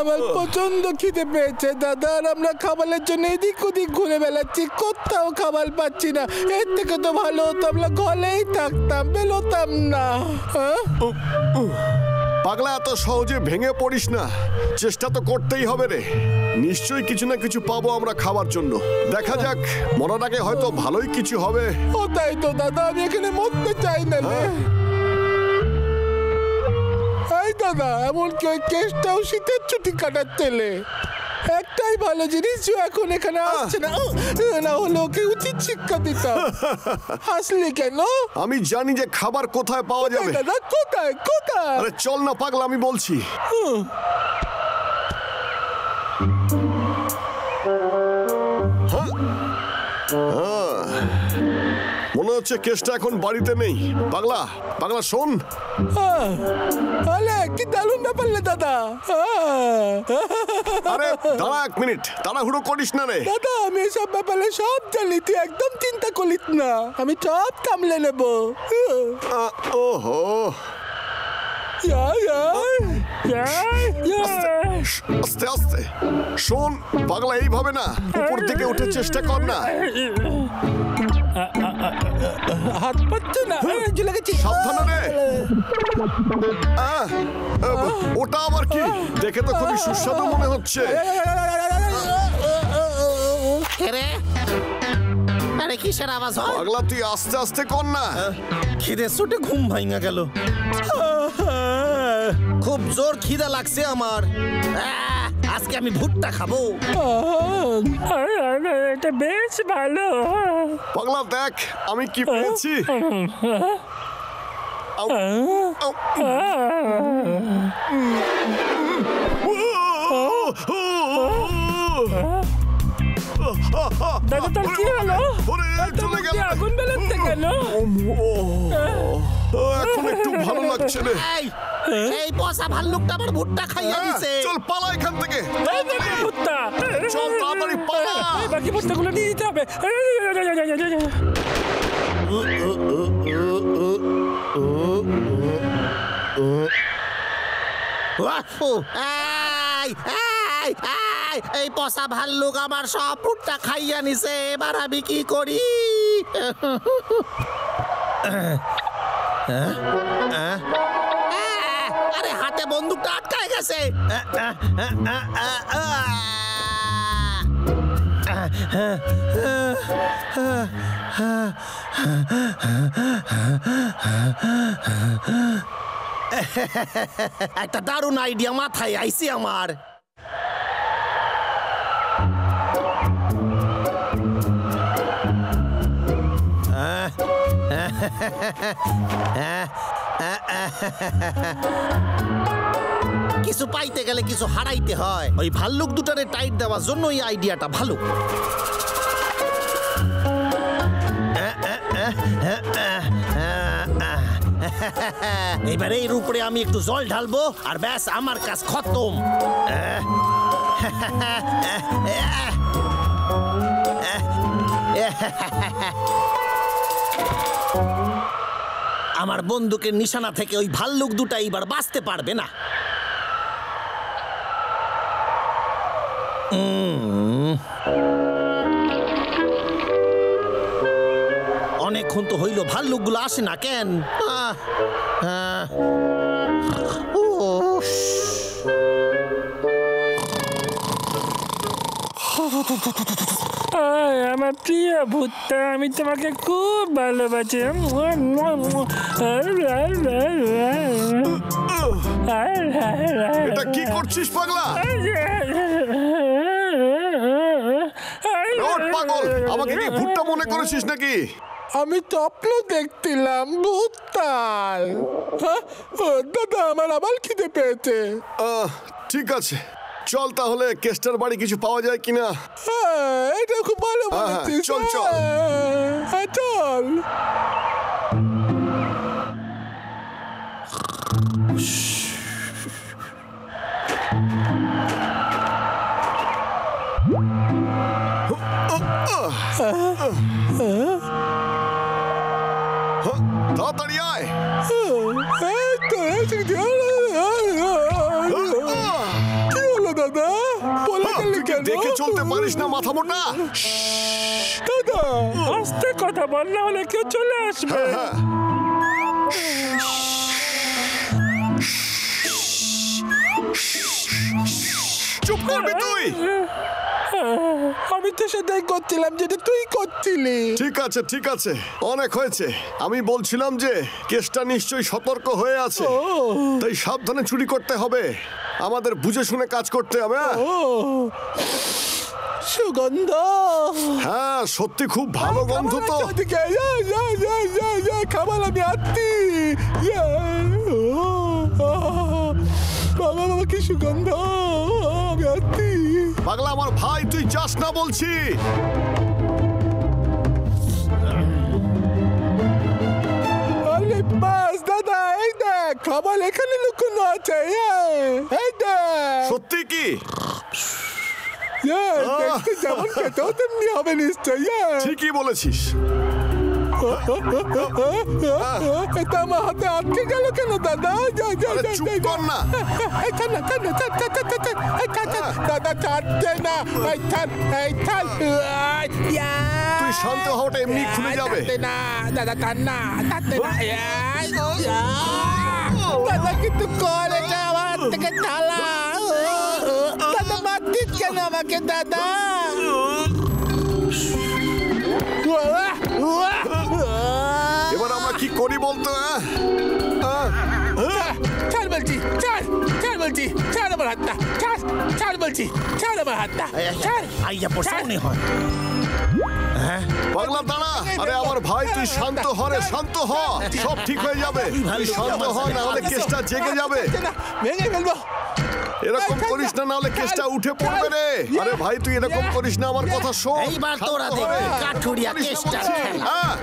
আমার প্রচন্ড খিদে পেয়েছে দাদা, আর আমরা খাবারের জন্য এদিক ওদিক ঘুরে বেড়াচ্ছি, কোথাও খাবার পাচ্ছি না। এর থেকে তো ভালো হতো আমরা ঘরেই থাকতাম, বেরোতাম না। পাগলা, এত সহজে ভেঙে পড়িস না, চেষ্টা তো করতেই হবে রে। নিশ্চয়ই কিছু না কিছু পাবো আমরা খাবার জন্য। দেখা যাক, মরার আগে হয়তো ভালোই কিছু হবে। ও তাই তো দাদা, আমি এখানে মরতে চাই না রে। এই দাদা, এমনকি ওই কেসটাও শীতের ছুটি কাটাচ্ছেলে। একটাই ভালো জিনিস, এখন এখানে আসছে না, না হলে ওকে উচিত শিক্ষা দিতাম। হাসলি কেন? আমি জানি যে খাবার কোথায় পাওয়া যাবে। দাদা কোথায় কোথায়? আরে চল না পাগলা, আমি বলছি। মনে হচ্ছে কেসটা এখন বাড়িতে নেই। পাগলা পাগলা শোন। আরে কি দারুণ ব্যাপার রে দাদা। আরে দাঁড়া এক মিনিট, তাড়াহুড়ো করিস না রে। দাদা আমি এসব ব্যাপারে সব জানি, তুই একদম চিন্তা করিস না, আমি সব কামলে নেব। ওহো, আস্তে আস্তে শোন পাগলা, এইভাবে না, উপর থেকে উঠে চেষ্টা কর না। হাত পাচ্ছে না, সাবধানে রে। ওটা আবার কি? দেখে তো খুবই সুস্বাদু মনে হচ্ছে। আরে কিসের আওয়াজ হয়? পাগলা তুই আস্তে আস্তে কর না। খিদে ছুটে ঘুম ভাঙা গেল। খুব জোর খিদা লাগছে আমার। আজকে আমি ভুট্টা খাবো। এটা বেশ ভালো। পাগলা দেখ আমি কি পেয়েছি। দাদা তোর কি হলো? চলে গেল। আগুন বেরোচ্ছে কেন? এখন একটু ভালো লাগছে রে। এই পচা ভাল্লুকটা আমার ভুট্টা খাইয়া দিছে। চল পালা এখান থেকে। ভুট্টা চল তাড়াতাড়ি পালা। বাকি ভুট্টাগুলো নিয়ে যেতে হবে। এই পচা ভাল্লুক আমার সব ভুট্টা খাইয়া নিছে, এবার আমি কি করি? আরে হাতে বন্দুকটা আটকায় গেছে। একটা দারুণ আইডিয়া মাথায় আইছি আমার। কিছু পাইতে গেলে কিছু হারাইতে হয়। ওই ভাল্লুক দুটারে টাইট দেওয়ার জন্য এই আইডিয়াটা ভালো। এবারে এর উপরে আমি একটু জল ঢালবো আর ব্যাস আমার কাজ খতম। আমার বন্দুকের নিশানা থেকে ওই ভাল্লুক দুটা এবার বাঁচতে পারবে না। অনেকক্ষণ তো হইল, ভাল্লুকগুলো আসে না কেন? আমার প্রিয় ভুট্টা, আমি তোমাকে খুব ভালোবাসি। এটা কি করছিস পাগলা? পাগল, আমাকে কি ভুট্টা মনে করেছিস নাকি? আমি স্বপ্ন দেখছিলাম ভুট্টার। দাদা আমার আবার খিদে পেয়েছে। ঠিক আছে, চল তাহলে কেস্টার বাড়ি কিছু পাওয়া যায় কিনা। এটা খুব ভালো বলেছিস। চল চল চল। তাড়াতাড়ি আয়। কি দাদা? বলে গেলি তুই কি কেন? দেখে চলতে পারিস না মাথা মোটা? দাদা আস্তে কথা বল, না হলে কেউ চলে আসবে। হ্যাঁ, চুপ করবি তুই? আমি তো সেটাই করছিলাম যেটা তুই করছিলি। ঠিক আছে ঠিক আছে, অনেক হয়েছে। আমি বলছিলাম যে কেসটা নিশ্চয়ই সতর্ক হয়ে আছে, তাই সাবধানে চুরি করতে হবে। আমাদের বুঝে শুনে কাজ করতে হবে। হ্যাঁ? সুগন্ধ। হ্যাঁ সত্যি খুব ভালো গন্ধ তো। খাবার আমি আত্মি। বাবা বাবা কি সুগন্ধ, আমি আত্মি। পাগলা আমার ভাই, তুই যাস না বলছি। আরে বাস দাদা, এই দেখ খাবার এখানে লুকানো আছে। এই দেখ। সত্যি কি? দেখতে যেমন খেতেও তেমনি হবে নিশ্চয়। ঠিকই বলেছিস। এটা আমার হাতে আটকে গেল কেন দাদা? আরে চুপ কর না। দাদা ছাড়ছে না। তুই শান্ত হওয়াটা এমনি খুলে যাবে। না দাদা, টান না, টানতে না। দাদা কিন্তু কর, এটা আমার থেকে ঢালা। দাদা মারতিস কেন আমাকে দাদা? এবার আমরা কি করি বলতো? ছাড় বলছি, ছাড়, ছাড় বলছি, ছাড় আমার হাতটা, ছাড়, ছাড় বলছি, ছাড় আমার হাতটা, ছাড়। আইয়া পড়ছে মনে হয়। পাগলা দাঁড়া। আরে আমার ভাই তুই শান্ত হ রে, শান্ত হ, সব ঠিক হয়ে যাবে। তুই শান্ত হ, না হলে কেসটা জেগে যাবে। ভেঙে ফেলবো। এরকম করিস না, নাহলে কেসটা উঠে পড়বে রে। আরে ভাই তুই এরকম করিস না, আমার কথা শোন। এইবার শান্ত তোরা হ দেখবি রে। কাঠুরিয়া করিস না কেসটা বলছি। খেলা। হ্যাঁ।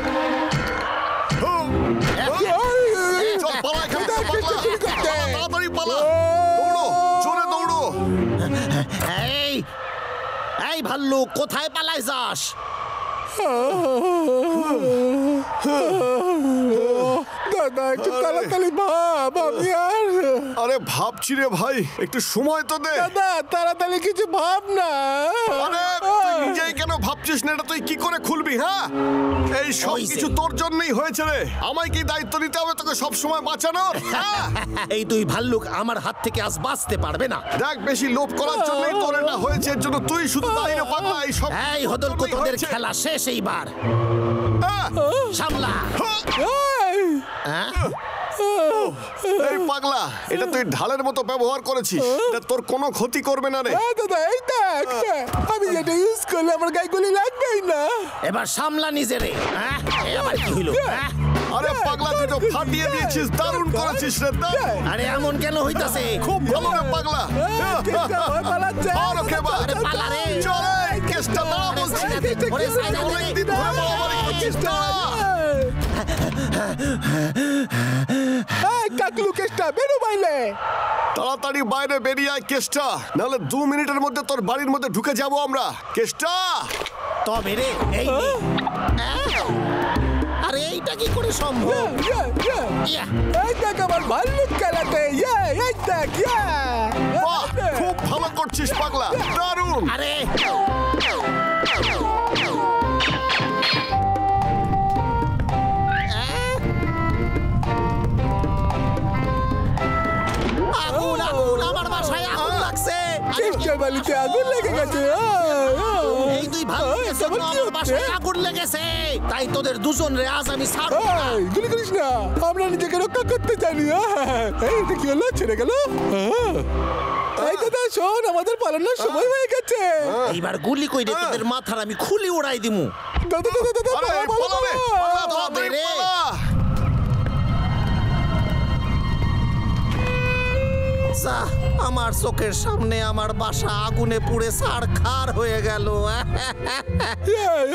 চল পালা এখান থেকে, পালা। পালা, তাড়াতাড়ি পালা। দৌড়ো, জোরে দৌড়ো। এই এই ভাল্লুক, কোথায় পালাই যাস? দাদা একটু তাড়াতাড়ি ভাব, আমি আর। আরে ভাবছি রে ভাই, একটু সময় তো দে। দাদা তাড়াতাড়ি কিছু ভাব না। আরে তুই নিজেই কেন ভাবছিস না? এটা তুই কি করে খুলবি? হ্যাঁ, এই সব ওই যে। কিছু তোর জন্যই হয়েছে রে। আমায় কি দায়িত্ব নিতে হবে তোকে সব সময় বাঁচানোর? হ্যাঁ? এই দুই ভাল্লুক আমার হাত থেকে আজ বাঁচতে পারবে না। দেখ বেশি লোভ করার জন্যই তোর এটা হয়েছে, এর জন্য তুই শুধু দায়ী না পাগলা। এই সব এই হদল তোর জন্যই তোদের হয়েছে। খেলা শেষ এইবার। হ্যাঁ? সামলা। এই, হ্যাঁ? এই পাগলা, এটা তুই ঢালের মতো ব্যবহার করেছিস। এটা তোর কোনো ক্ষতি করবে না রে। দাদা এই দেখ, আমি যেটা ইউজ করলে আমার গায়ে গুলি লাগবেই না। এবার সামলা নিজেরে। হ্যাঁ? এ আবার কি হইল? হ্যাঁ? আরে পাগলা তুই তো ফাটিয়ে দিয়েছিস, দারুণ করেছিস রে। আরে এমন কেন হইতাছে? খুব ভালো রে পাগলা। কেসটা ভয় পালাচ্ছে। আর ওকে বা। আরে পালা রে। চল এই কেসটা দাঁড়া বলছি। ওরে সাইডে দে রে। অনেকদিন ধরে বাড়াবাড়ি করছিস না। কাকলু কেসটা বেরো বাইলে। তাড়াতাড়ি বাইরে বেরিয়ে আয় কেসটা, নাহলে 2 মিনিটের মধ্যে তোর বাড়ির মধ্যে ঢুকে যাবো আমরা। কেসটা তবে রে এই নে। আরে এইটা কি করে সম্ভব? ইয়া। এই দেখ আমার ভাল্লুক খেলাতে। এই দেখ। বাহ, খুব ভালো করছিস পাগলা, দারুণ। আরে আগুন আগুন, আমার বাসায় আগুন লাগছে। কেসটার বালিতে আগুন লেগে গেছে। এই দুই ভাল্লুকের জন্য আমার বাসায় আগুন লেগেছে। তাই তোদের দুজন রে আজ আমি ছাড়বো না। গুলি করিস না, আমরা নিজেকে রক্ষা করতে জানি। এই এটা কি হলো, ছেড়ে গেল। এই দাদা শোন, আমাদের পালানোর সময় হয়ে গেছে। এইবার গুলি কইরে তোদের মাথার আমি খুলি উড়াই দিমু। দাদা দাদা দাদা আরে পালা রে, পালা, তাড়াতাড়ি রে। পালা। যা, আমার চোখের সামনে আমার বাসা আগুনে পুড়ে ছারখার হয়ে গেল।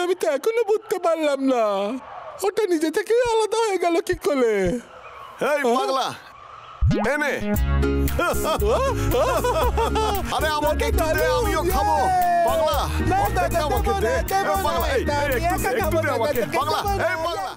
আমি তো এখনো বুঝতে পারলাম না, ওটা নিজে থেকে আলাদা হয়ে গেল কি করে। এই পাগলা, এনে। আরে আমাকে একটু দে, আমিও খাবো। পাগলা, অর্ধেকটা আমাকে দে। পাগলা, এই একটু দে আমাকে। পাগলা, এই পাগলা।